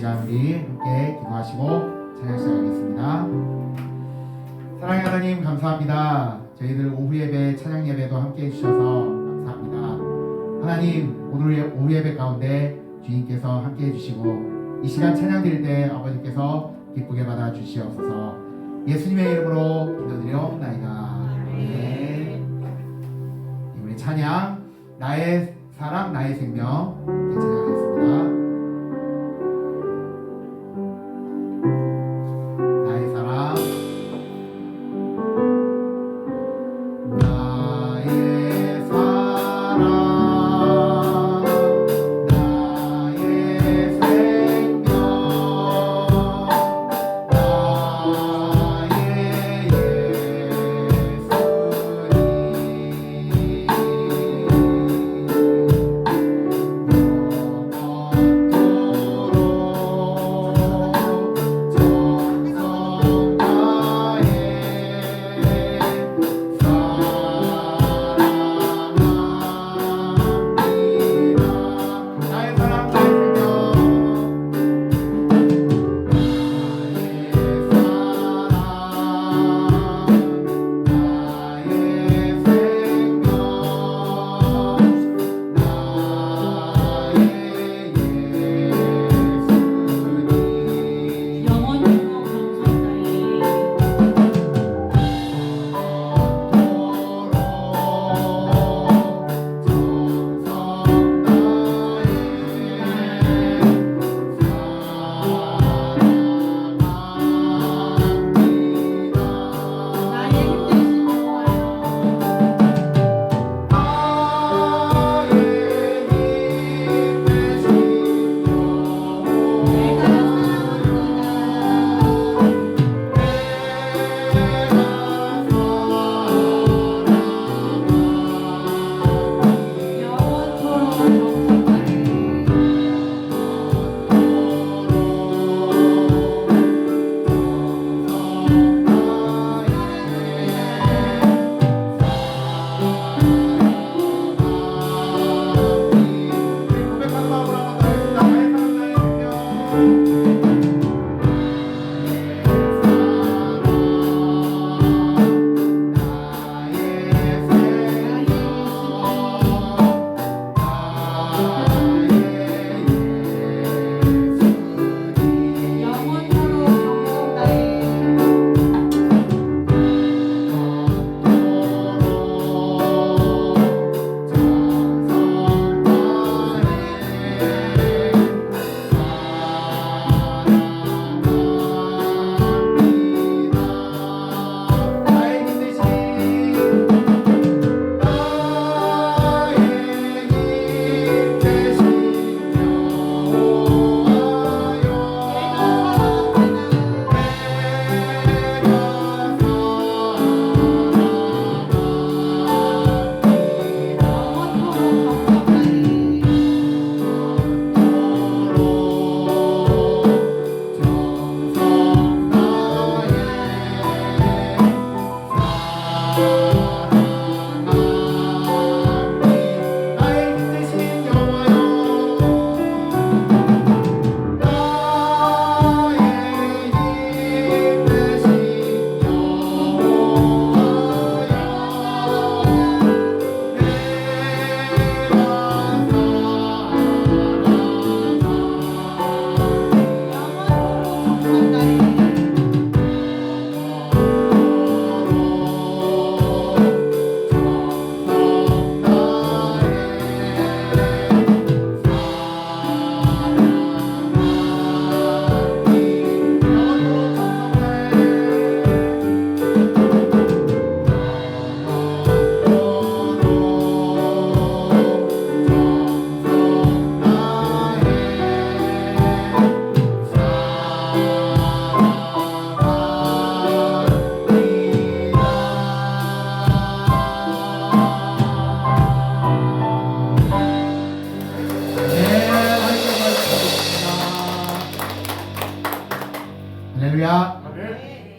시간 우리 함께 기도하시고 찬양 시작하겠습니다. 사랑의 하나님 감사합니다. 저희들 오후 예배 찬양 예배도 함께 해주셔서 감사합니다. 하나님 오늘 오후 예배 가운데 주님께서 함께 해주시고 이 시간 찬양 드릴 때 아버지께서 기쁘게 받아 주시옵소서. 예수님의 이름으로 기도드려옵나이다. 네. 우리 찬양 나의 사랑 나의 생명 함께 찬양하겠습니다. 나의 사랑 나의 사랑 나의 생명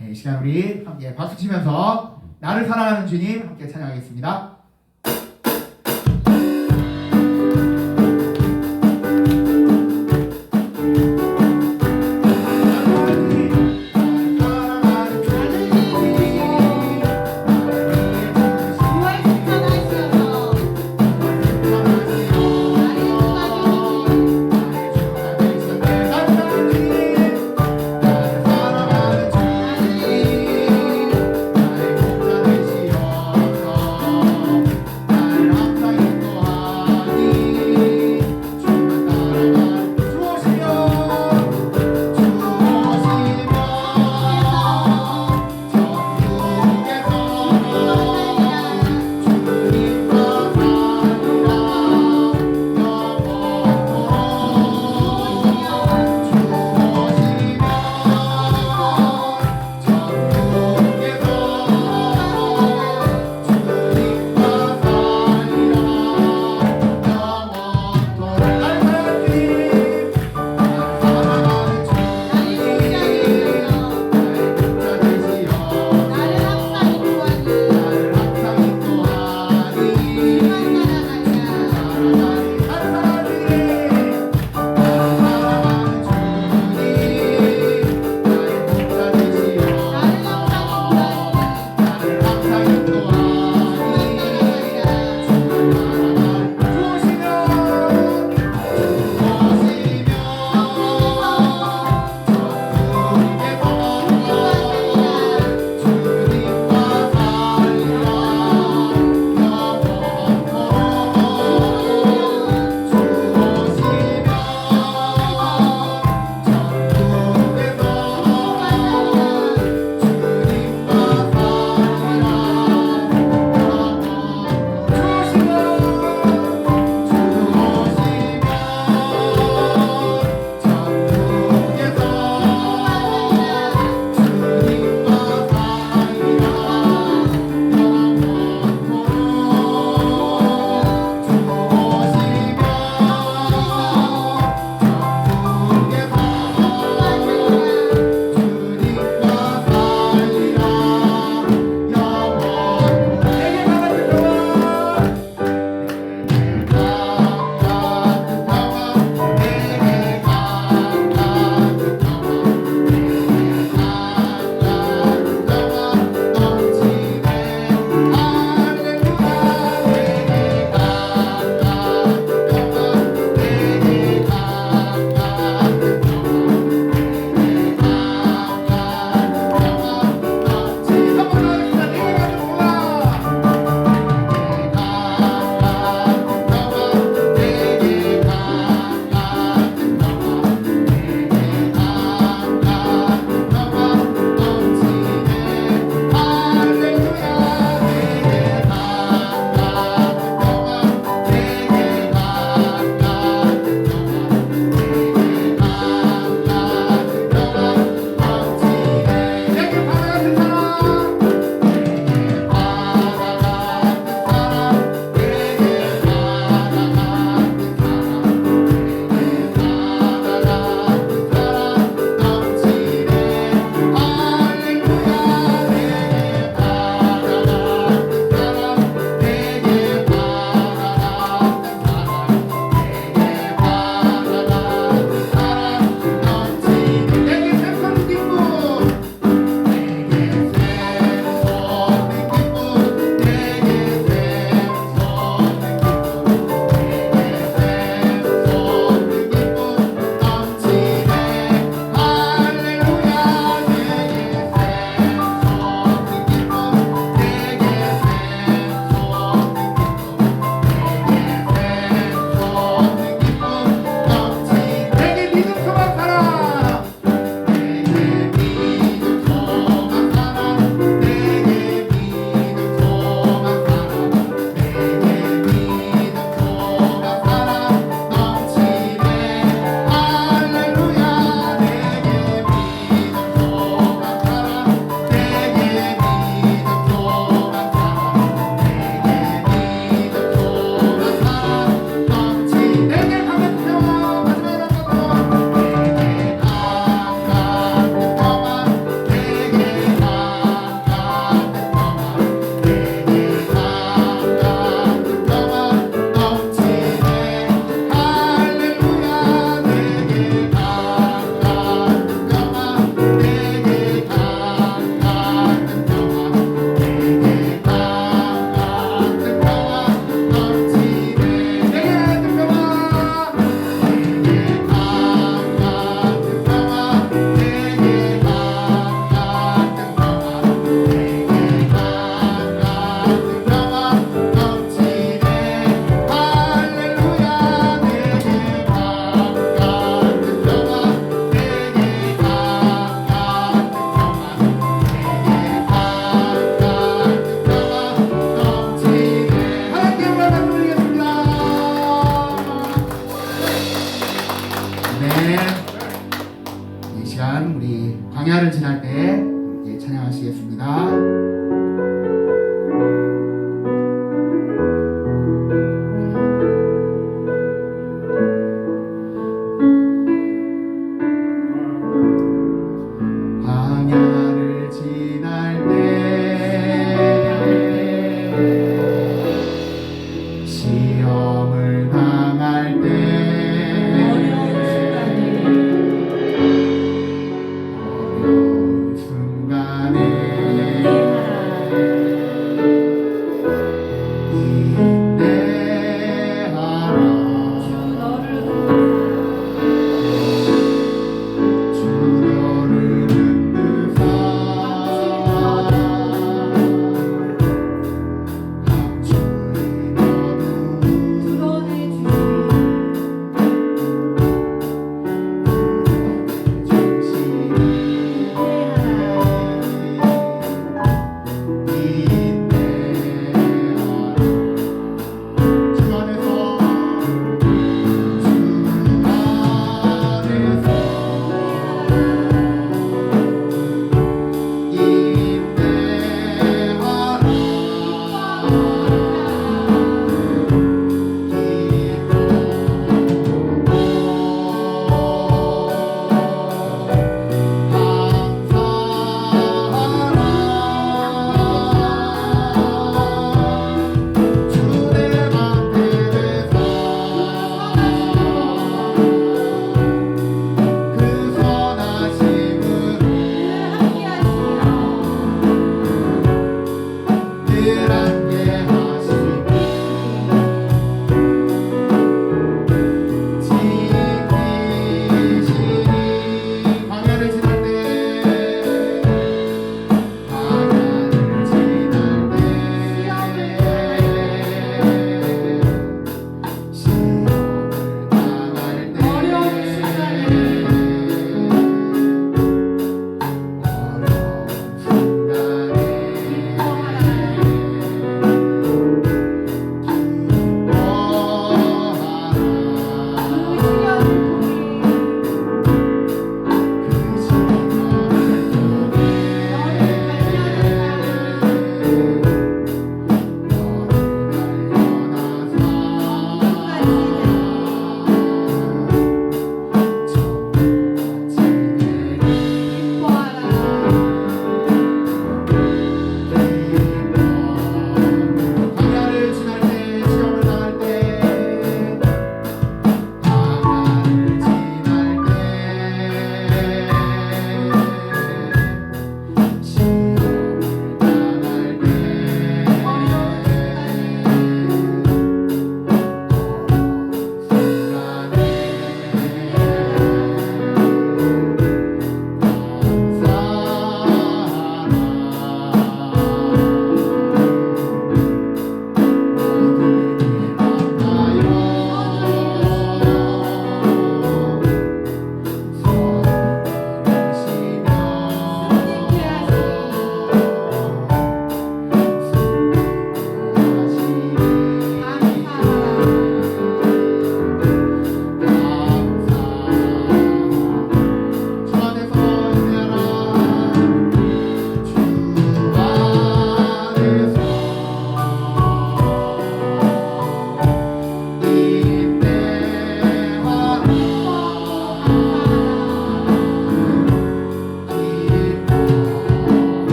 나의 시간 우리 함께 박수 치면서 나를 사랑하는 주님 함께 찬양하겠습니다.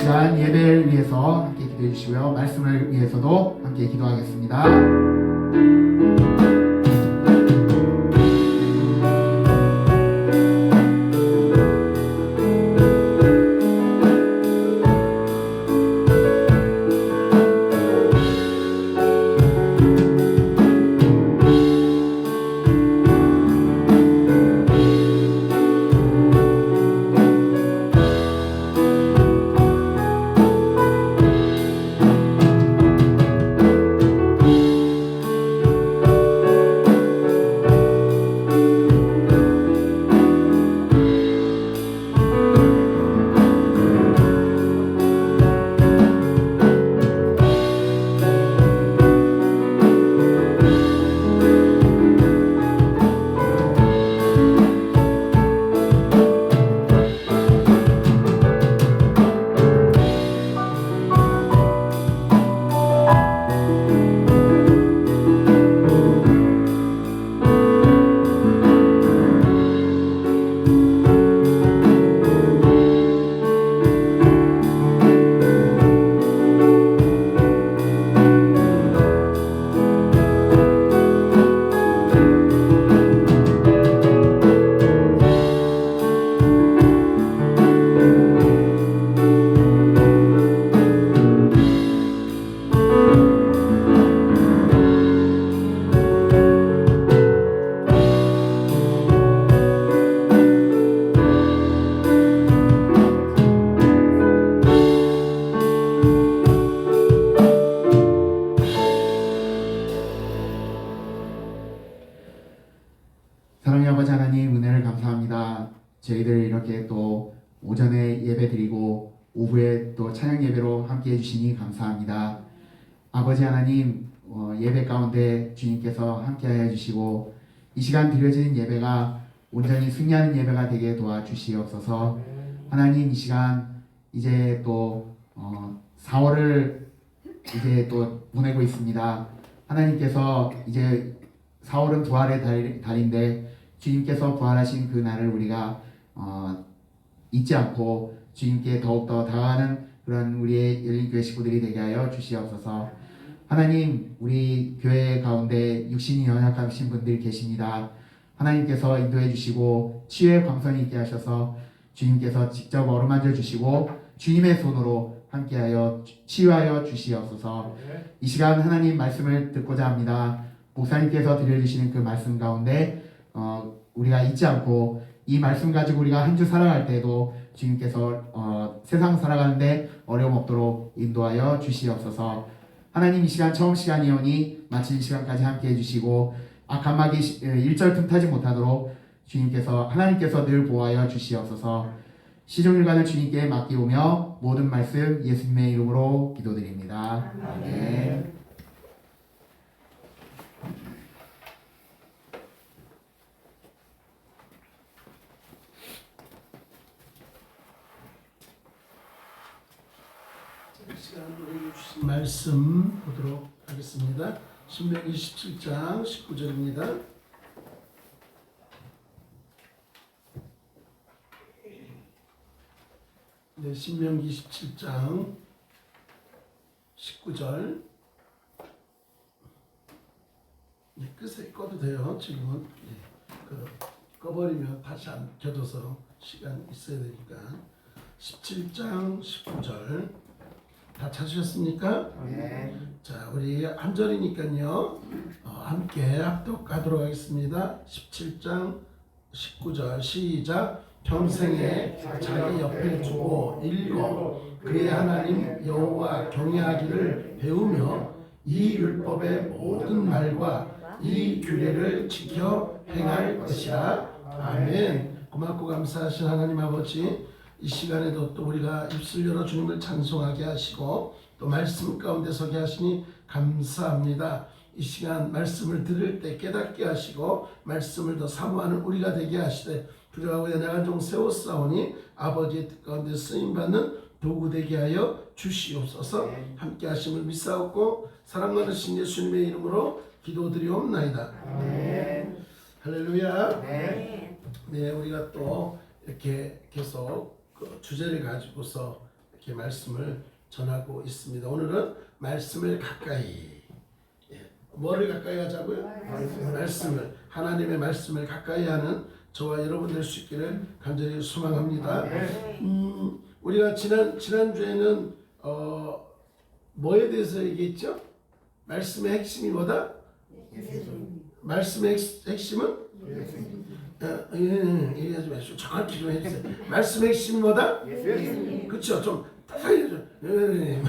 시간 예배를 위해서 함께 기도해 주시고요. 말씀을 위해서도 함께 기도하겠습니다. 사랑의 아버지 하나님, 은혜를 감사합니다. 저희들 이렇게 또 오전에 예배 드리고 오후에 또 찬양 예배로 함께 해주시니 감사합니다. 아버지 하나님, 예배 가운데 주님께서 함께하여 주시고 이 시간 드려지는 예배가 온전히 승리하는 예배가 되게 도와주시옵소서. 하나님, 이 시간 이제 또 4월을 이제 또 보내고 있습니다. 하나님께서 이제 4월은 부활의 달인데 주님께서 부활하신 그 날을 우리가 잊지 않고 주님께 더욱더 다가가는 그런 우리의 열린교회 식구들이 되게 하여 주시옵소서. 하나님, 우리 교회 가운데 육신이 연약하신 분들 계십니다. 하나님께서 인도해 주시고 치유의 광선이 있게 하셔서 주님께서 직접 어루만져 주시고 주님의 손으로 함께하여 치유하여 주시옵소서. 이 시간 하나님 말씀을 듣고자 합니다. 목사님께서 들려주시는 그 말씀 가운데 우리가 잊지 않고 이 말씀 가지고 우리가 한 주 살아갈 때도 주님께서 세상 살아가는데 어려움 없도록 인도하여 주시옵소서. 하나님, 이 시간 처음 시간이오니 마치는 시간까지 함께 해주시고 악한 마귀 1절 틈타지 못하도록 하나님께서 늘 보호하여 주시옵소서. 시종일관을 주님께 맡기오며 모든 말씀 예수님의 이름으로 기도드립니다. 아멘. 이 시간 우리에게 주신 말씀 보도록 하겠습니다. 신명기 17장 19절입니다. 네, 신명기 17장 19절. 네, 끄세 꺼도 돼요. 지금은 꺼버리면 다시 안 켜져서 시간 있어야 되니까. 17장 19절. 다 찾으셨습니까? 네. 자, 우리 한 절이니까요. 함께 합독하도록 하겠습니다. 17장 19절 시작. 평생에 자기 옆에 두고 읽어 그의 하나님 여호와 경외하기를 배우며 이 율법의 모든 말과 이 규례를 지켜 행할 것이라. 아멘. 고맙고 감사하신 하나님 아버지, 이 시간에도 또 우리가 입술 열어 주님을 찬송하게 하시고 또 말씀 가운데 서게 하시니 감사합니다. 이 시간 말씀을 들을 때 깨닫게 하시고 말씀을 더 사모하는 우리가 되게 하시되 두려워하고 연약한 종 세웠사오니 아버지의 뜻 가운데 쓰임받는 도구 되게 하여 주시옵소서. 함께 하심을 믿사옵고 사랑 많으신 예수님의 이름으로 기도드리옵나이다. 할렐루야. 네, 우리가 또 이렇게 계속 그 주제를 가지고서 이렇게 말씀을 전하고 있습니다. 오늘은 말씀을 가까이, 뭐를 가까이 하자고요? 말씀을, 하나님의 말씀을 가까이 하는 저와 여러분 될 수 있기를 간절히 소망합니다. 우리가 지난주에는 뭐에 대해서 얘기했죠? 말씀의 핵심이 뭐다? 말씀의 핵심은? 얘기하지 마시고 정확히 좀 해주세요. 말씀의 핵심이 뭐다? 그렇죠. 좀 따뜻하게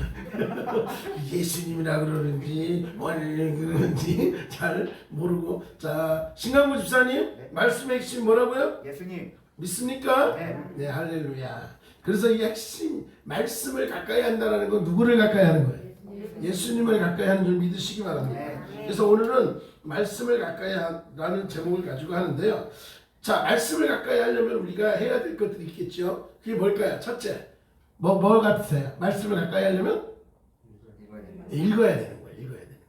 예수님이라 그러는지 그러는지 잘 모르고. 자, 신강구 집사님, 말씀의 핵심이 뭐라고요? 예수님. 믿습니까? 네. 네, 할렐루야. 그래서 이 핵심 말씀을 가까이 한다는 건 누구를 가까이 하는 거예요? 예수님을 가까이 하는 줄 믿으시기 바랍니다. 그래서 오늘은 말씀을 가까이 하라는 제목을 가지고 하는데요. 자, 말씀을 가까이 하려면 우리가 해야 될 것들이 있겠죠. 그게 뭘까요? 첫째, 뭐 같으세요? 말씀을 가까이 하려면 읽어야 되는 거예요. 읽어야 되는 거.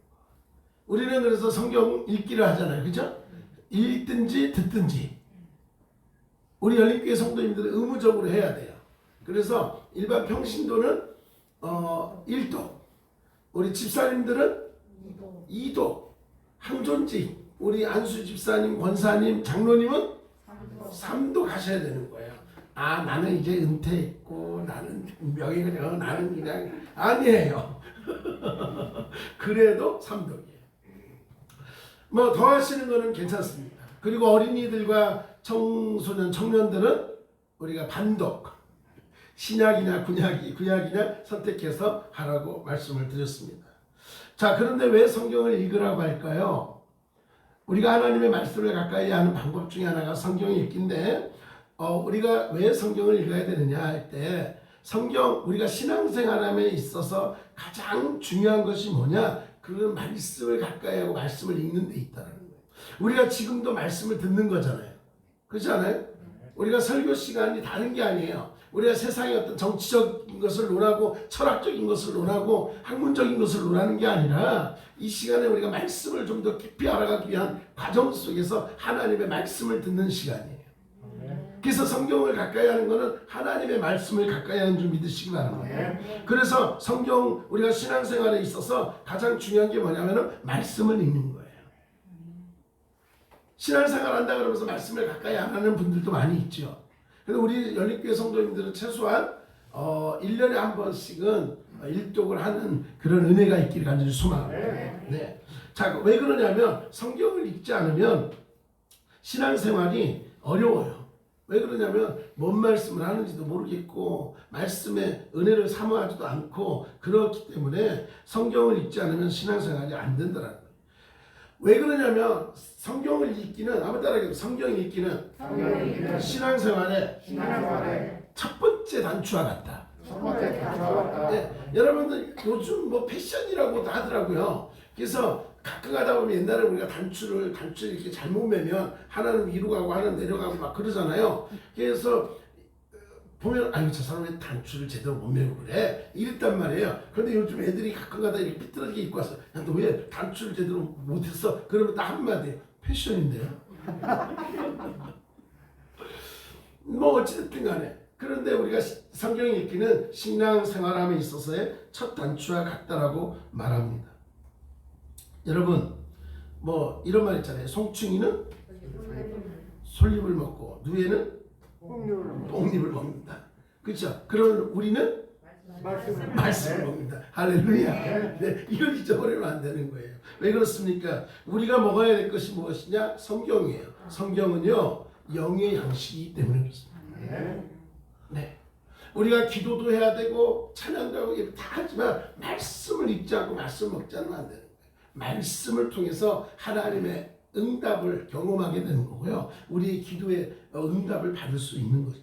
우리는 그래서 성경 읽기를 하잖아요. 그죠? 읽든지 듣든지 우리 열린교회 성도님들은 의무적으로 해야 돼요. 그래서 일반 평신도는 1도, 우리 집사님들은 2도, 항존직, 우리 안수 집사님, 권사님, 장로님은 3도 가셔야 되는 거예요. 아, 나는 이제 은퇴했고 나는 명예가 나는 그냥 아니에요. 그래도 3도예요. 뭐 더 하시는 거는 괜찮습니다. 그리고 어린이들과 청소년, 청년들은 우리가 반독, 신약이냐 구약이냐 선택해서 하라고 말씀을 드렸습니다. 자, 그런데 왜 성경을 읽으라고 할까요? 우리가 하나님의 말씀을 가까이 하는 방법 중에 하나가 성경 읽기인데, 우리가 왜 성경을 읽어야 되느냐 할 때, 성경, 우리가 신앙생활함에 있어서 가장 중요한 것이 뭐냐? 그 말씀을 가까이 하고 말씀을 읽는 데 있다는 거예요. 우리가 지금도 말씀을 듣는 거잖아요. 그렇지 않아요? 우리가 설교 시간이 다른 게 아니에요. 우리가 세상의 어떤 정치적인 것을 논하고 철학적인 것을 논하고 학문적인 것을 논하는 게 아니라 이 시간에 우리가 말씀을 좀 더 깊이 알아가기 위한 과정 속에서 하나님의 말씀을 듣는 시간이에요. 그래서 성경을 가까이 하는 것은 하나님의 말씀을 가까이 하는 줄 믿으시기 바랍니다. 그래서 성경, 우리가 신앙생활에 있어서 가장 중요한 게 뭐냐면 말씀을 읽는 거예요. 신앙생활 한다 그러면서 말씀을 가까이 안 하는 분들도 많이 있죠. 그래서 우리 열린교회 성도님들은 최소한 1년에 한 번씩은 일독을 하는 그런 은혜가 있기를 간절히 소망합니다. 네. 자, 왜 그러냐면 성경을 읽지 않으면 신앙생활이 어려워요. 왜 그러냐면 뭔 말씀을 하는지도 모르겠고 말씀의 은혜를 사모하지도 않고 그렇기 때문에 성경을 읽지 않으면 신앙생활이 안 된다는 거예요. 왜 그러냐면 성경을 읽기는, 한번 따라해요. 성경 읽기는 신앙생활의 첫 번째 단추와 같다. 네, 여러분들 요즘 뭐 패션이라고도 하더라고요. 그래서 가끔 가다 보면 옛날에 우리가 단추를 이렇게 잘못 매면 하나는 위로 가고 하나는 내려가고 막 그러잖아요. 그래서 보면 아유, 저 사람이 단추를 제대로 못 매고 그래 이랬단 말이에요. 그런데 요즘 애들이 가끔 가다 이렇게 삐뚤어지게 입고 와서 야, 너 왜 단추를 제대로 못했어? 그러면 딱 한마디, 패션인데요. 뭐 어찌됐든 간에, 그런데 우리가 성경 읽기는 신앙생활함에 있어서의 첫 단추와 같다라고 말합니다. 여러분, 뭐 이런 말 있잖아요. 송충이는 솔잎을 먹고 누에는 뽕잎을 먹는다. 그렇죠? 그럼 우리는 말씀을 먹는다. 할렐루야. 네, 이걸 잊어버리면 안 되는 거예요. 왜 그렇습니까? 우리가 먹어야 될 것이 무엇이냐? 성경이에요. 성경은요, 영의 양식이기 때문에 그렇습니다. 네. 우리가 기도도 해야 되고 찬양도 하고 다 하지만 말씀을 읽지 않고 말씀을 먹지 않으면 안 되는 거예요. 말씀을 통해서 하나님의 응답을 경험하게 되는 거고요. 우리의 기도에 응답을 받을 수 있는 거죠.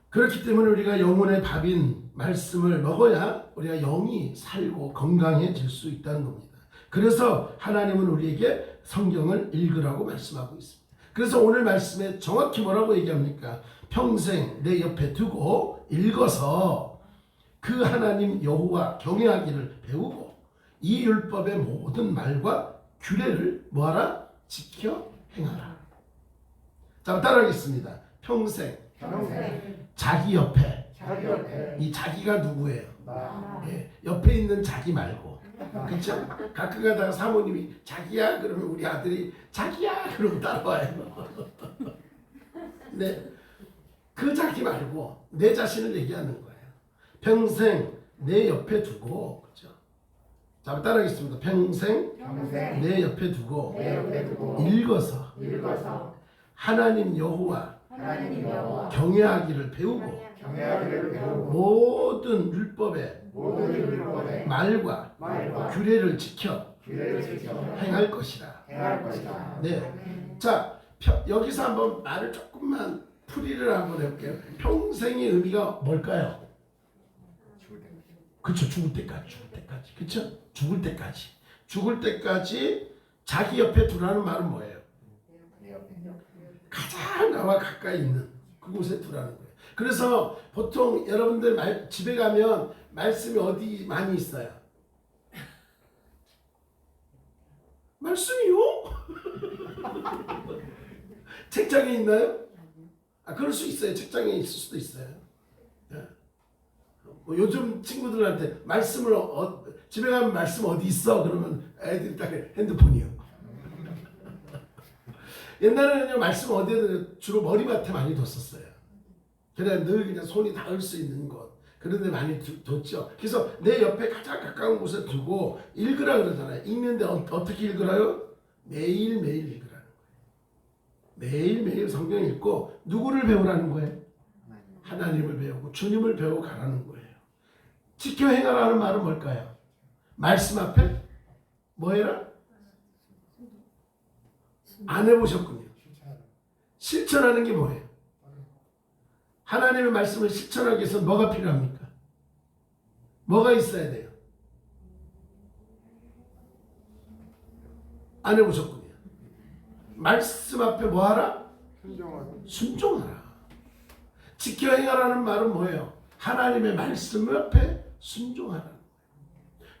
그렇기 때문에 우리가 영혼의 밥인 말씀을 먹어야 우리가 영이 살고 건강해질 수 있다는 겁니다. 그래서 하나님은 우리에게 성경을 읽으라고 말씀하고 있습니다. 그래서 오늘 말씀에 정확히 뭐라고 얘기합니까? 평생 내 옆에 두고 읽어서 그 하나님 여호와 경외하기를 배우고 이 율법의 모든 말과 규례를 뭐하라? 지켜 행하라. 자, 따라하겠습니다. 평생 자기 옆에 자기 옆에. 이 자기가 누구예요? 예, 옆에 있는 자기 말고. 그렇죠? 가끔 가다가 사모님이 자기야 그러면 우리 아들이 자기야 그러고 따라와요. 네, 그 자기 말고 내 자신을 얘기하는 거예요. 평생 내 옆에 두고, 그렇죠? 자, 따라하겠습니다. 평생 내 옆에 두고 읽어서 하나님 여호와 경외하기를 배우고 모든 율법의 말과 규례를 지켜 행할 것이라. 네. 자, 여기서 한번 말을 조금만 풀이를 한번 해볼게요. 평생의 의미가 뭘까요? 그렇죠. 죽을 때까지. 그렇죠? 죽을 때까지 자기 옆에 두라는 말은 뭐예요? 가장 나와 가까이 있는 그곳에 두라는 거예요. 그래서 보통 여러분들 집에 가면 말씀이 어디 많이 있어요? 말씀이요? 책장에 있나요? 그럴 수 있어요. 책장에 있을 수도 있어요. 뭐 요즘 친구들한테 말씀을 집에 가면 말씀 어디 있어? 그러면 애들이 딱 핸드폰이요. 옛날에는요 말씀 어디에 주로 머리맡에 많이 뒀었어요. 그래 늘 그냥 손이 닿을 수 있는 곳 그런 데 많이 뒀죠. 그래서 내 옆에 가장 가까운 곳에 두고 읽으라 그러잖아요. 읽는데 어떻게 읽으라요? 매일매일 읽으라는 거예요. 매일매일 성경 읽고 누구를 배우라는 거예요? 하나님을 배우고 주님을 배우고 가라는 거예요. 지켜 행하라는 말은 뭘까요? 말씀 앞에 뭐 해라? 안 해보셨군요. 실천하는 게 뭐예요? 하나님의 말씀을 실천하기 위해서 뭐가 필요합니까? 뭐가 있어야 돼요? 안 해보셨군요. 말씀 앞에 뭐 하라? 순종하라. 지켜 행하라는 말은 뭐예요? 하나님의 말씀 앞에 순종하라.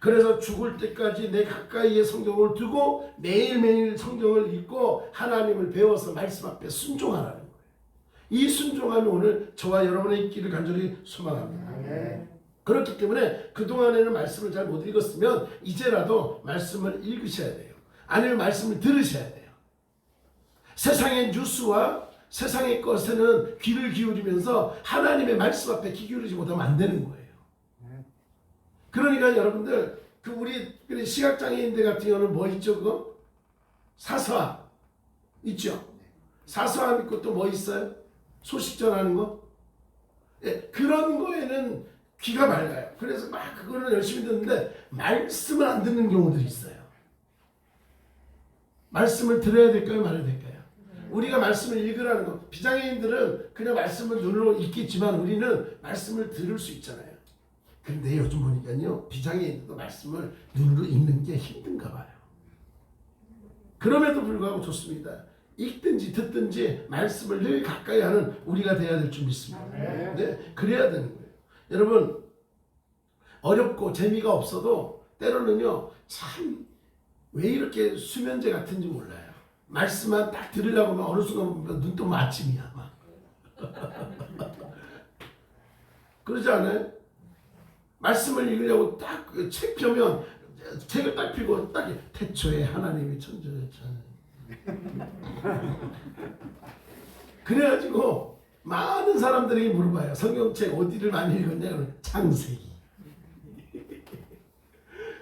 그래서 죽을 때까지 내 가까이에 성경을 두고 매일매일 성경을 읽고 하나님을 배워서 말씀 앞에 순종하라는 거예요. 이 순종함이 오늘 저와 여러분의 있기를 간절히 소망합니다. 그렇기 때문에 그동안에는 말씀을 잘 못 읽었으면 이제라도 말씀을 읽으셔야 돼요. 아니면 말씀을 들으셔야 돼요. 세상의 뉴스와 세상의 것에는 귀를 기울이면서 하나님의 말씀 앞에 귀 기울이지 못하면 안 되는 거예요. 그러니까 여러분들 우리 시각장애인들 같은 경우는 뭐 있죠? 그거? 사서함 있죠? 사서함 있고 또 뭐 있어요? 소식 전하는 거? 예, 그런 거에는 귀가 맑아요. 그래서 막 그거는 열심히 듣는데 말씀을 안 듣는 경우들이 있어요. 말씀을 들어야 될까요? 말아야 될까요? 우리가 말씀을 읽으라는 거. 비장애인들은 그냥 말씀을 눈으로 읽겠지만 우리는 말씀을 들을 수 있잖아요. 근데 요즘 보니까요 비장애인들도 말씀을 눈으로 읽는 게 힘든가 봐요. 그럼에도 불구하고 좋습니다. 읽든지 듣든지 말씀을 늘 가까이 하는 우리가 돼야 될 줄 믿습니다. 네, 그래야 되는 거예요. 여러분 어렵고 재미가 없어도 때로는요 참 왜 이렇게 수면제 같은지 몰라요. 말씀만 딱 들으려고 하면 어느 순간 보면 눈 뜨면 아침이야 막. 그러지 않아요? 말씀을 읽으려고 딱 책 펴면 책을 딱 펴고 딱 태초에 하나님이 천지를 그래가지고 많은 사람들이 물어봐요. 성경책 어디를 많이 읽었냐? 그러면 창세기.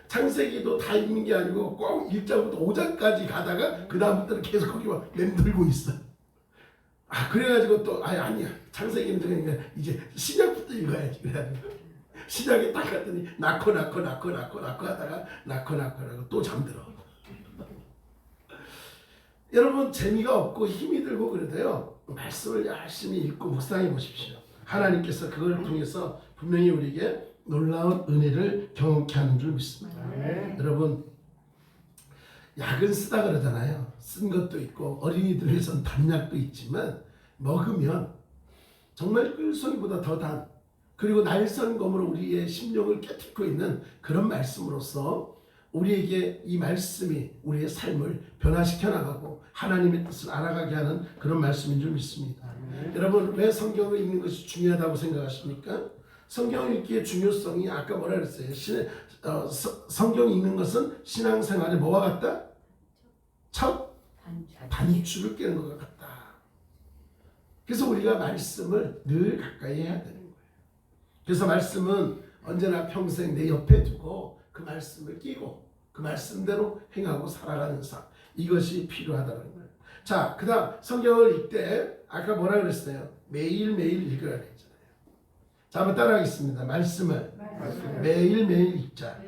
창세기도 다 읽는 게 아니고 꼭 1장부터 5장까지 가다가 그 다음부터는 계속 거기만 맴돌고 있어. 그래가지고 또 아니야 창세기는 그러니까 이제 신약부터 읽어야지. 그래가지고 신약에 딱 갔더니 낳고 하다가 낳고 또 잠들어. 여러분 재미가 없고 힘이 들고 그래도요 말씀을 열심히 읽고 묵상해 보십시오. 하나님께서 그걸 통해서 분명히 우리에게 놀라운 은혜를 경험케 하는 줄 믿습니다. 여러분 약은 쓰다 그러잖아요. 쓴 것도 있고 어린이들 위해서는 단약도 있지만 먹으면 정말 꿀송이보다 더 단 그리고 날선검으로 우리의 심령을 깨뜨리고 있는 그런 말씀으로서 우리에게 이 말씀이 우리의 삶을 변화시켜 나가고 하나님의 뜻을 알아가게 하는 그런 말씀인 줄 믿습니다. 여러분, 왜 성경을 읽는 것이 중요하다고 생각하십니까? 성경 읽기의 중요성이 아까 뭐라 그랬어요? 성경 읽는 것은 신앙생활에 뭐와 같다? 첫 단추를 깨는 것 같다. 그래서 우리가 말씀을 늘 가까이 해야 되는 거예요. 그래서 말씀은 언제나 평생 내 옆에 두고 그 말씀을 끼고 그 말씀대로 행하고 살아가는 삶, 이것이 필요하다는 거예요. 자, 그 다음 성경을 읽되 아까 뭐라 그랬어요? 매일매일 읽으라 그랬잖아요. 자, 한번 따라하겠습니다. 말씀을 매일매일 읽자.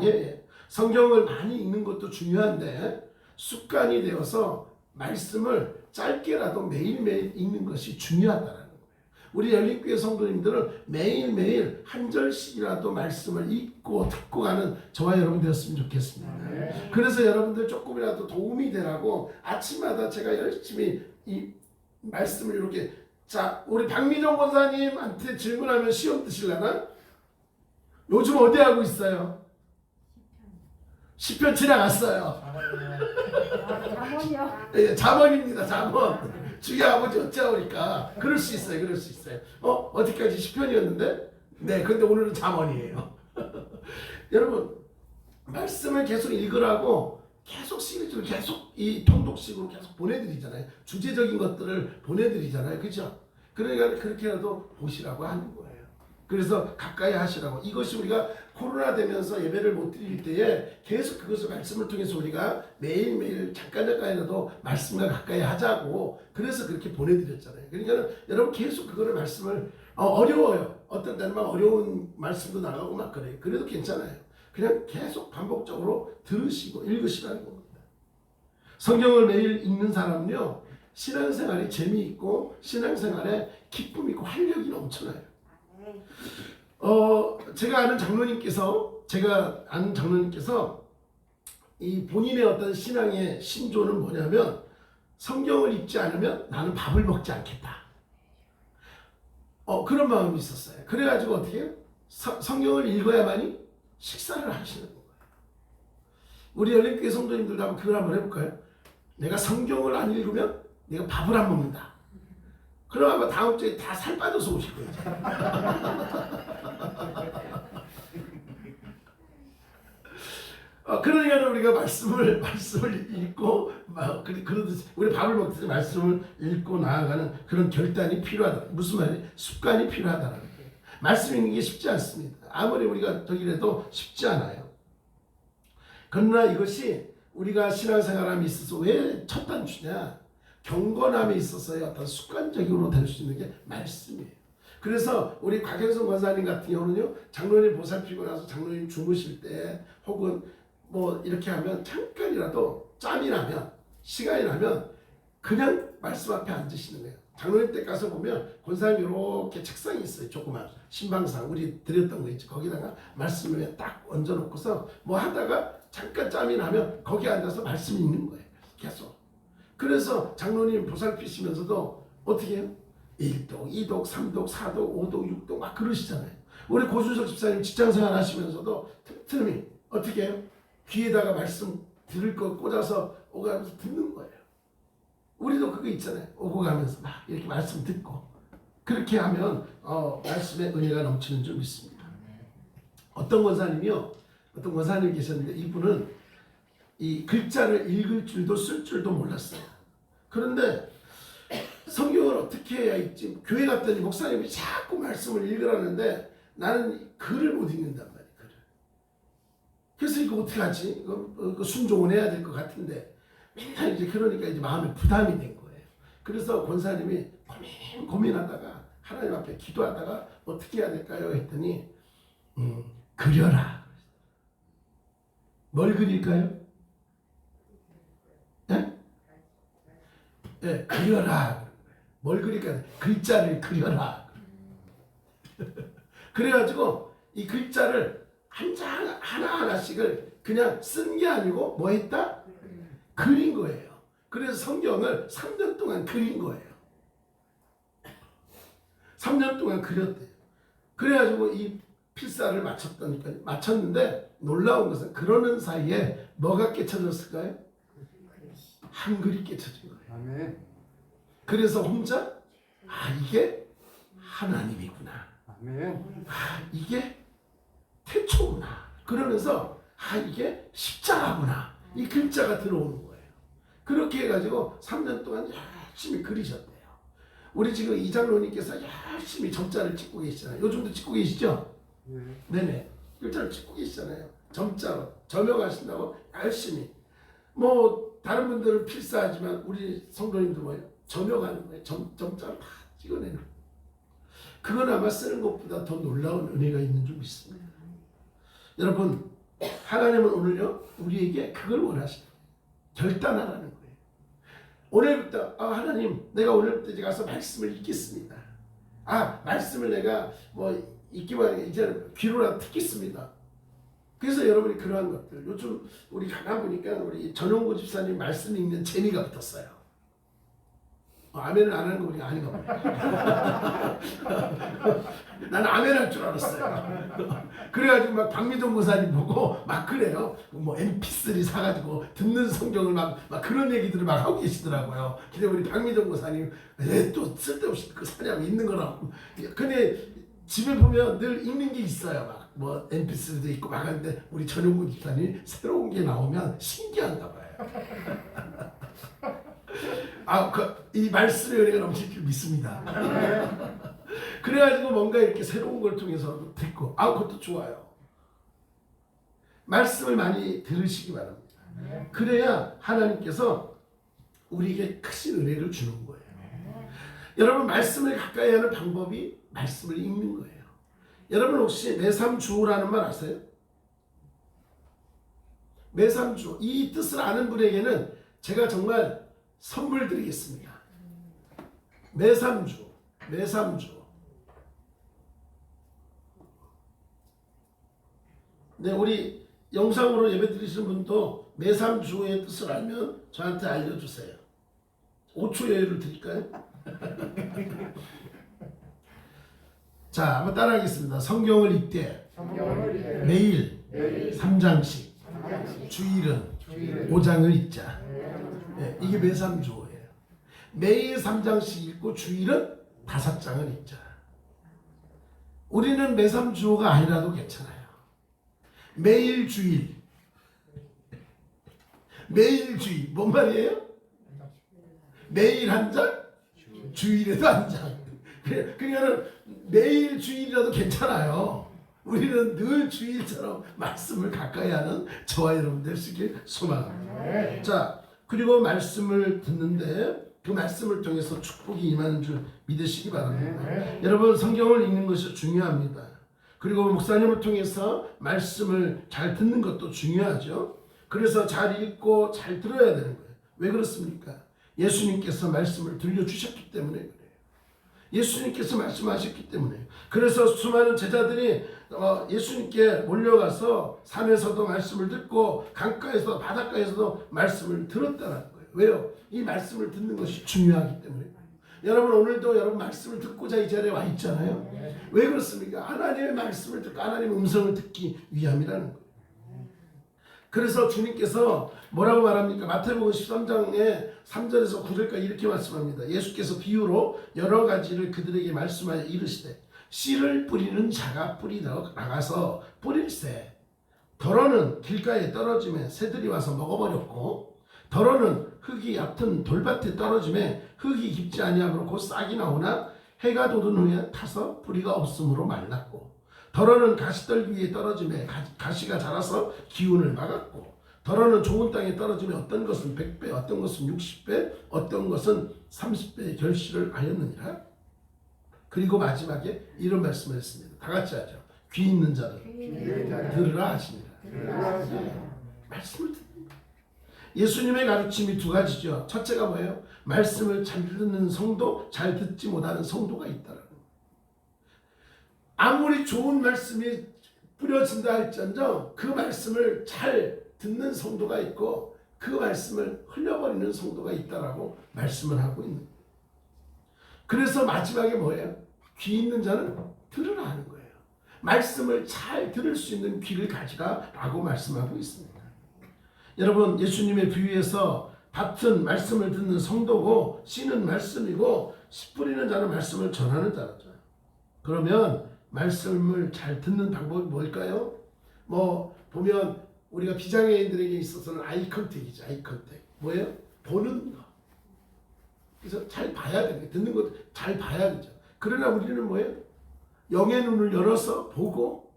예. 성경을 많이 읽는 것도 중요한데 습관이 되어서 말씀을 짧게라도 매일매일 읽는 것이 중요하다는 거예요. 우리 열린교회 성도님들은 매일매일 한 절씩이라도 말씀을 읽고 듣고 가는 저와 여러분 되었으면 좋겠습니다. 그래서 여러분들 조금이라도 도움이 되라고 아침마다 제가 열심히 이 말씀을 이렇게, 자, 우리 박민정 권사님한테 질문하면 시험 드시려나? 요즘 어디 하고 있어요? 시편 지나갔어요. 잠원이요. 예, 잠언입니다. 잠언. 주의 아버지 어찌하오니까. 그럴 수 있어요. 그럴 수 있어요. 어디까지 시편이었는데? 네, 근데 오늘은 잠언이에요. 여러분, 말씀을 계속 읽으라고 계속 시리즈로 계속 이 통독식으로 계속 보내드리잖아요. 주제적인 것들을 보내드리잖아요. 그죠? 그러니까 그렇게라도 보시라고 하는 거예요. 그래서 가까이 하시라고. 이것이 우리가 코로나 되면서 예배를 못 드릴 때에 계속 그것을 말씀을 통해서 우리가 매일매일 잠깐이라도 말씀과 가까이 하자고, 그래서 그렇게 보내드렸잖아요. 그러니까 여러분 계속 그거를 말씀을 어려워요. 어떤 때는 막 어려운 말씀도 나가고 막 그래요. 그래도 괜찮아요. 그냥 계속 반복적으로 들으시고 읽으시라는 겁니다. 성경을 매일 읽는 사람은요, 신앙생활에 재미있고 신앙생활에 기쁨이 있고 활력이 넘쳐나요. 제가 아는 장로님께서 이 본인의 어떤 신앙의 신조는 뭐냐면, 성경을 읽지 않으면 나는 밥을 먹지 않겠다. 그런 마음이 있었어요. 그래가지고 어떻게 해요? 성경을 읽어야만이 식사를 하시는 거예요. 우리 열린교회 성도님들도 한번 그걸 한번 해볼까요? 내가 성경을 안 읽으면 내가 밥을 안 먹는다. 그럼 아마 다음 주에 다 살 빠져서 오실 거예요. 그러니까 우리가 말씀을 읽고 그러듯이 우리 밥을 먹듯이 말씀을 읽고 나아가는 그런 결단이 필요하다. 무슨 말이에요? 습관이 필요하다는 거예요. 말씀 읽는 게 쉽지 않습니다. 아무리 우리가 저기라도 쉽지 않아요. 그러나 이것이 우리가 신앙생활함에 있어서 왜 첫 단추냐? 경건함에 있어서의 어떤 습관적으로 될 수 있는 게 말씀이에요. 그래서 우리 곽영성 권사님 같은 경우는요, 장로님 보살피고 나서 장로님 주무실 때 혹은 뭐 이렇게 하면 잠깐이라도 짬이 나면, 시간이 나면 그냥 말씀 앞에 앉으시는 거예요. 장로님 댁 가서 보면 권사님 이렇게 책상이 있어요. 조그만 신방상 우리 드렸던 거 있죠. 거기다가 말씀을 딱 얹어놓고서 뭐 하다가 잠깐 짬이 나면 거기 앉아서 말씀 읽는 거예요. 계속. 그래서 장로님 보살피시면서도 어떻게 해요? 1독, 2독, 3독, 4독, 5독, 6독 막 그러시잖아요. 우리 고준석 집사님 직장생활 하시면서도 틈틈이 어떻게 해요? 귀에다가 말씀 들을 거 꽂아서 오고 가면서 듣는 거예요. 우리도 그거 있잖아요. 오고 가면서 막 이렇게 말씀 듣고, 그렇게 하면 말씀의 은혜가 넘치는 줄 믿습니다. 어떤 권사님이 계셨는데 이분은 이 글자를 읽을 줄도 쓸 줄도 몰랐어요. 그런데 성경을 어떻게 해야 읽지? 교회 갔더니 목사님이 자꾸 말씀을 읽으라는데 나는 글을 못 읽는단 말이에요. 글을. 그래서 이거 어떻게 하지? 이거 순종을 해야 될 것 같은데 맨날 이제 그러니까 이제 마음에 부담이 된 거예요. 그래서 권사님이 고민하다가 하나님 앞에 기도하다가 어떻게 해야 될까요? 했더니 그려라. 뭘 그릴까요? 네, 그려라. 뭘 그릴까? 글자를 그려라. 그래가지고 이 글자를 한 장 하나하나씩을 그냥 쓴 게 아니고 뭐 했다? 그린 거예요. 그래서 성경을 3년 동안 그린 거예요. 3년 동안 그렸대요. 그래가지고 이 필사를 마쳤는데 놀라운 것은 그러는 사이에 뭐가 깨쳐졌을까요? 한 그릇 깨쳐진 거예요. 아멘. 그래서 혼자 이게 하나님이구나. 아멘. 이게 태초구나. 그러면서 이게 십자가구나. 이 글자가 들어오는 거예요. 그렇게 해가지고 3년 동안 열심히 그리셨대요. 우리 지금 이장로님께서 열심히 점자를 찍고 계시잖아요. 요즘도 찍고 계시죠? 네. 네네. 글자를 찍고 계시잖아요. 점자로 점역하신다고 열심히. 뭐 다른 분들은 필사하지만 우리 성도님들 뭐예요? 점역하는 거예요. 점자를 다 찍어내는 거예요. 그건 아마 쓰는 것보다 더 놀라운 은혜가 있는 줄 믿습니다. 여러분, 하나님은 오늘요 우리에게 그걸 원하시는 거예요. 결단하라는 거예요. 오늘부터 하나님, 내가 오늘부터 이제 가서 말씀을 읽겠습니다. 말씀을 내가 뭐 읽기만 하게 이제 귀로라도 듣겠습니다. 그래서 여러분이 그러한 것들, 요즘 우리 가만 보니까 우리 전용구 집사님 말씀 읽는 재미가 붙었어요. 아멘을 안 하는 거 보니까 아닌가 봐요. 나는 아멘 할 줄 알았어요. 그래가지고 막 박미동 고사님 보고 막 그래요. 뭐 MP3 사가지고 듣는 성경을 막 그런 얘기들을 막 하고 계시더라고요. 근데 우리 박미동 고사님 또 쓸데없이 그 사냐고 있는 거라고. 근데 집에 보면 늘 읽는 게 있어요. 막 뭐 MP3도 있고 막 하는데 우리 전용구 집사님 새로운 게 나오면 신기한가 봐요. 이 말씀의 은혜가 넘칠 줄 믿습니다. 그래가지고 뭔가 이렇게 새로운 걸 통해서 듣고, 그것도 좋아요. 말씀을 많이 들으시기 바랍니다. 그래야 하나님께서 우리에게 크신 은혜를 주는 거예요. 여러분, 말씀을 가까이 하는 방법이 말씀을 읽는 거예요. 여러분 혹시 매삼주오라는 말 아세요? 매삼주오, 이 뜻을 아는 분에게는 제가 정말 선물 드리겠습니다. 매삼주. 네, 우리 영상으로 예배 드리시는 분도 매삼주의 뜻을 알면 저한테 알려주세요. 5초 여유를 드릴까요? 자, 한번 따라하겠습니다. 성경을 읽되 매일 3장씩, 주일은 5장을 읽자. 네, 이게 매삼주오예요. 매일 3장씩 읽고 주일은 5장을 읽자. 우리는 매삼주오가 아니라도 괜찮아요. 매일 주일. 매일 주일. 뭔 말이에요? 매일 한 장, 주일에도 한 장. 그러니까 매일 주일이라도 괜찮아요. 우리는 늘 주일처럼 말씀을 가까이 하는 저와 여러분 되시길 소망합니다. 자, 그리고 말씀을 듣는데 그 말씀을 통해서 축복이 임하는 줄 믿으시기 바랍니다. 여러분, 성경을 읽는 것이 중요합니다. 그리고 목사님을 통해서 말씀을 잘 듣는 것도 중요하죠. 그래서 잘 읽고 잘 들어야 되는 거예요. 왜 그렇습니까? 예수님께서 말씀을 들려주셨기 때문에 그래요. 예수님께서 말씀하셨기 때문에. 그래서 수많은 제자들이 예수님께 몰려가서 산에서도 말씀을 듣고 강가에서 바닷가에서도 말씀을 들었다는 거예요. 왜요? 이 말씀을 듣는 것이 중요하기 때문에. 여러분, 오늘도 여러분 말씀을 듣고자 이 자리에 와 있잖아요. 왜 그렇습니까? 하나님의 말씀을 듣고 하나님의 음성을 듣기 위함이라는 거예요. 그래서 주님께서 뭐라고 말합니까? 마태복음 13장에 3절에서 9절까지 이렇게 말씀합니다. 예수께서 비유로 여러 가지를 그들에게 말씀하여 이르시되, 씨를 뿌리는 자가 뿌리러 나가서 뿌릴새, 더러는 길가에 떨어지매 새들이 와서 먹어버렸고, 더러는 흙이 얕은 돌밭에 떨어지매 흙이 깊지 아니하므로 곧 싹이 나오나 해가 돋은 후에 타서 뿌리가 없으므로 말랐고, 더러는 가시떨기 위에 떨어지매 가시가 자라서 기운을 막았고, 더러는 좋은 땅에 떨어지며 어떤 것은 100배, 어떤 것은 60배, 어떤 것은 30배의 결실을 하였느니라. 그리고 마지막에 이런 말씀을 했습니다. 다 같이 하죠. 귀 있는 자들 들으라 하시니라. 말씀을 듣는다. 예수님의 가르침이 두 가지죠. 첫째가 뭐예요? 말씀을 잘 듣는 성도, 잘 듣지 못하는 성도가 있다라는 거예요. 아무리 좋은 말씀이 뿌려진다 할지언정 그 말씀을 잘 듣는 성도가 있고 그 말씀을 흘려버리는 성도가 있다라고 말씀을 하고 있는 거예요. 그래서 마지막에 뭐예요? 귀 있는 자는 들으라 하는 거예요. 말씀을 잘 들을 수 있는 귀를 가지라라고 말씀하고 있습니다. 여러분, 예수님의 비유에서 밭은 말씀을 듣는 성도고 씨는 말씀이고 씨 뿌리는 자는 말씀을 전하는 자죠. 그러면 말씀을 잘 듣는 방법이 뭘까요? 뭐 보면 우리가 비장애인들에게 있어서는 아이 컨택이죠. 아이 컨택. 뭐예요? 보는 거. 그래서 잘 봐야 돼요. 듣는 것도 잘 봐야 되죠. 그러나 우리는 뭐예요? 영의 눈을 열어서 보고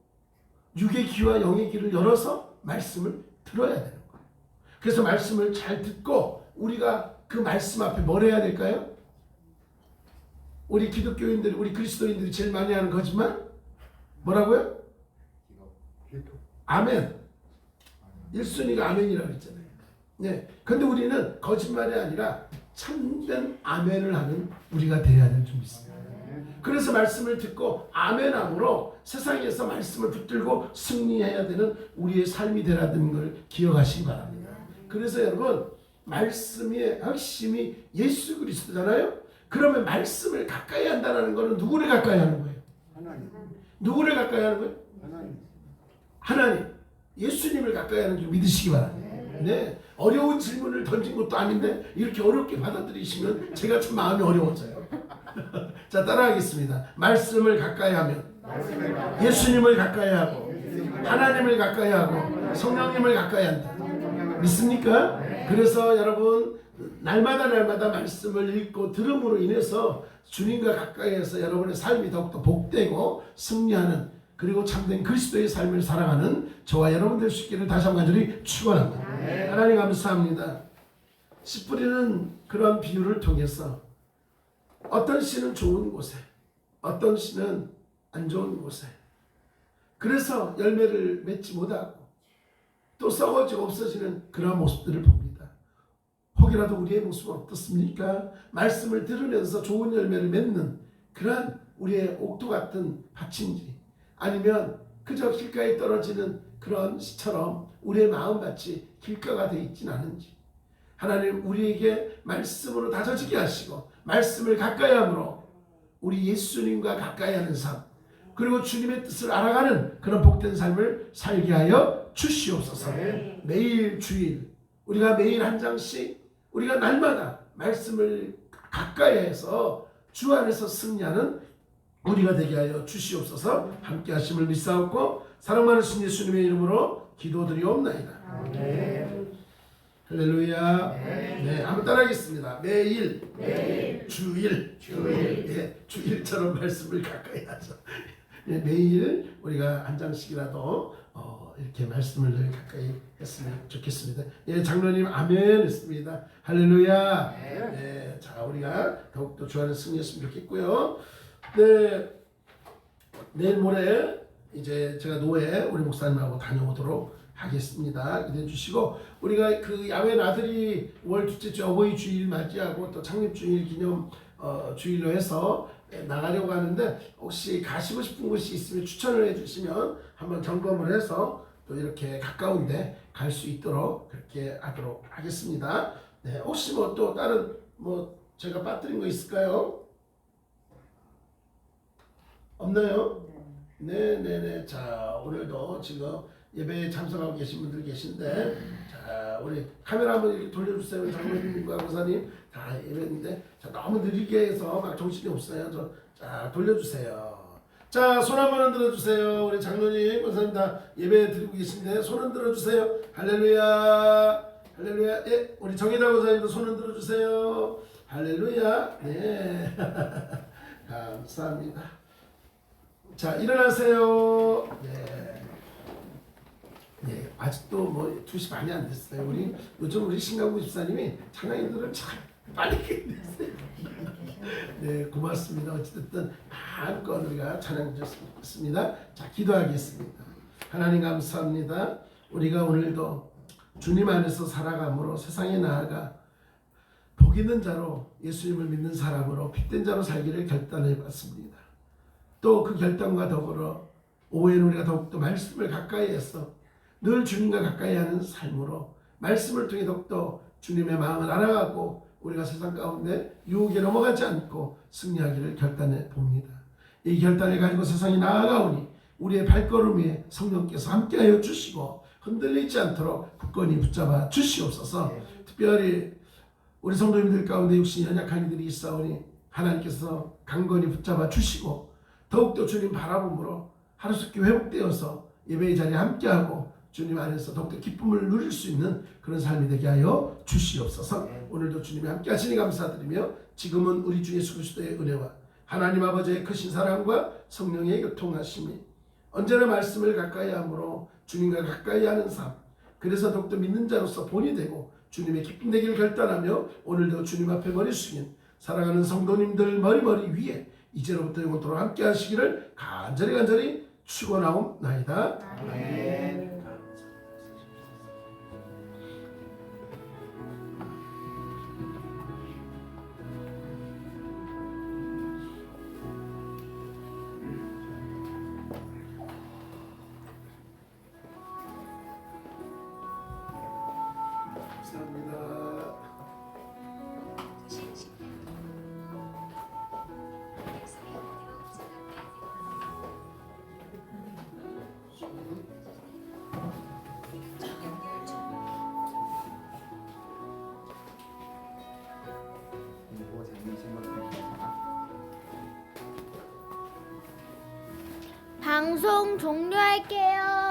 육의 귀와 영의 귀를 열어서 말씀을 들어야 되는 거예요. 그래서 말씀을 잘 듣고 우리가 그 말씀 앞에 뭘 해야 될까요? 우리 기독교인들, 우리 그리스도인들이 제일 많이 하는 거짓말? 뭐라고요? 아멘. 1순위가 아멘이라고 했잖아요. 네. 근데 우리는 거짓말이 아니라 참된 아멘을 하는 우리가 돼야 될 줄 믿습니다. 그래서 말씀을 듣고 아멘함으로 세상에서 말씀을 붙들고 승리해야 되는 우리의 삶이 되라는 걸 기억하시기 바랍니다. 그래서 여러분, 말씀의 핵심이 예수 그리스도잖아요. 그러면 말씀을 가까이 한다는 것은 누구를 가까이 하는 거예요? 하나님. 누구를 가까이 하는 거예요? 하나님. 하나님. 예수님을 가까이 하는 줄 믿으시기 바랍니다. 네. 어려운 질문을 던진 것도 아닌데 이렇게 어렵게 받아들이시면 제가 참 마음이 어려워져요. 자, 따라하겠습니다. 말씀을 가까이 하면 예수님을 가까이 하고 하나님을 가까이 하고 성령님을 가까이 한다. 믿습니까? 그래서 여러분, 날마다 말씀을 읽고 들음으로 인해서 주님과 가까이해서 여러분의 삶이 더욱더 복되고 승리하는, 그리고 참된 그리스도의 삶을 살아가는 저와 여러분 될 수 있기를 다시 한번 간절히 축원합니다. 하나님 감사합니다. 씨 뿌리는 그런 비유를 통해서 어떤 씨는 좋은 곳에, 어떤 씨는 안 좋은 곳에, 그래서 열매를 맺지 못하고 또 썩어지고 없어지는 그런 모습들을 봅니다. 혹이라도 우리의 모습은 어떻습니까? 말씀을 들으면서 좋은 열매를 맺는 그러한 우리의 옥토 같은 밭인지, 아니면 그저 길가에 떨어지는 그런 씨처럼 우리의 마음같이 길가가 되어 있진 않은지, 하나님 우리에게 말씀으로 다져지게 하시고 말씀을 가까이 함으로 우리 예수님과 가까이 하는 삶, 그리고 주님의 뜻을 알아가는 그런 복된 삶을 살게 하여 주시옵소서. 매일 주일 우리가 매일 한 장씩 우리가 날마다 말씀을 가까이 해서 주 안에서 승리하는 우리가 되게 하여 주시옵소서. 함께 하심을 믿사옵고 사랑 많으신 예수님의 이름으로 기도드리옵나이다. 할렐루야. 네, 한번 따라하겠습니다. 매일, 주일. 예, 주일처럼 말씀을 가까이 하죠. 예, 매일 우리가 한 장씩이라도 이렇게 말씀을 가까이 했으면 좋겠습니다. 예, 장로님 아멘 했습니다. 할렐루야. 네, 자, 우리가 더욱더 주 안에 승리했으면 좋겠고요. 네, 내일 모레 이제 제가 노예 우리 목사님하고 다녀오도록 하겠습니다. 기대해 주시고, 우리가 그 야외 나들이 월 둘째 주 어버이 주일 맞이하고 또 창립 주일 기념 주일로 해서 나가려고 하는데, 혹시 가시고 싶은 곳이 있으면 추천을 해주시면 한번 점검을 해서 또 이렇게 가까운데 갈 수 있도록 그렇게 하도록 하겠습니다. 네, 혹시 뭐 또 다른 뭐 제가 빠뜨린 거 있을까요? 없나요? 네네네. 자, 오늘도 지금 예배에 참석하고 계신 분들 계신데, 자, 우리 카메라 한번 이렇게 돌려주세요. 장로님과 목사님 다 예배인데, 자, 너무 느리게 해서 막 정신이 없어요. 자, 돌려주세요. 자, 손 한번 흔들어주세요. 우리 장로님, 목사님 다 예배 드리고 계신데 손 흔들어주세요. 할렐루야, 할렐루야. 예, 우리 정혜다 목사님도 손 흔들어주세요. 할렐루야. 네. 감사합니다. 자, 일어나세요. 네. 네, 아직도 뭐 2시 반이 안 됐어요. 우리 요즘 우리 신강구 집사님이 찬양인들을 참 빨리 끝냈어요. 네, 고맙습니다. 어찌됐든 마음껏 우리가 찬양 드렸습니다. 자, 기도하겠습니다. 하나님 감사합니다. 우리가 오늘도 주님 안에서 살아감으로 세상에 나아가 복 있는 자로, 예수님을 믿는 사람으로 핏된 자로 살기를 결단해 봤습니다. 또 그 결단과 더불어 오후에는 우리가 더욱더 말씀을 가까이 해서 늘 주님과 가까이 하는 삶으로 말씀을 통해 더욱더 주님의 마음을 알아가고 우리가 세상 가운데 유혹에 넘어가지 않고 승리하기를 결단해 봅니다. 이 결단을 가지고 세상에 나아가오니 우리의 발걸음 위에 성령께서 함께하여 주시고 흔들리지 않도록 굳건히 붙잡아 주시옵소서. 특별히 우리 성도님들 가운데 육신이 연약한 이들이 있사오니 하나님께서 강건히 붙잡아 주시고 더욱더 주님 바라봄으로 하루속히 회복되어서 예배의 자리에 함께하고 주님 안에서 더욱더 기쁨을 누릴 수 있는 그런 삶이 되게 하여 주시옵소서. 오늘도 주님이 함께 하시니 감사드리며 지금은 우리 주 예수 그리스도의 은혜와 하나님 아버지의 크신 사랑과 성령의 교통하심이 언제나 말씀을 가까이 함으로 주님과 가까이 하는 삶, 그래서 더욱더 믿는 자로서 본이 되고 주님의 기쁨 되기를 결단하며 오늘도 주님 앞에 머리 숙인 사랑하는 성도님들 머리 위에 이제로부터 영원토록 함께 하시기를 간절히 축원하옵나이다. 아멘. 감사합니다. 그리고 재미있는 것들 있잖아. 방송 종료할게요.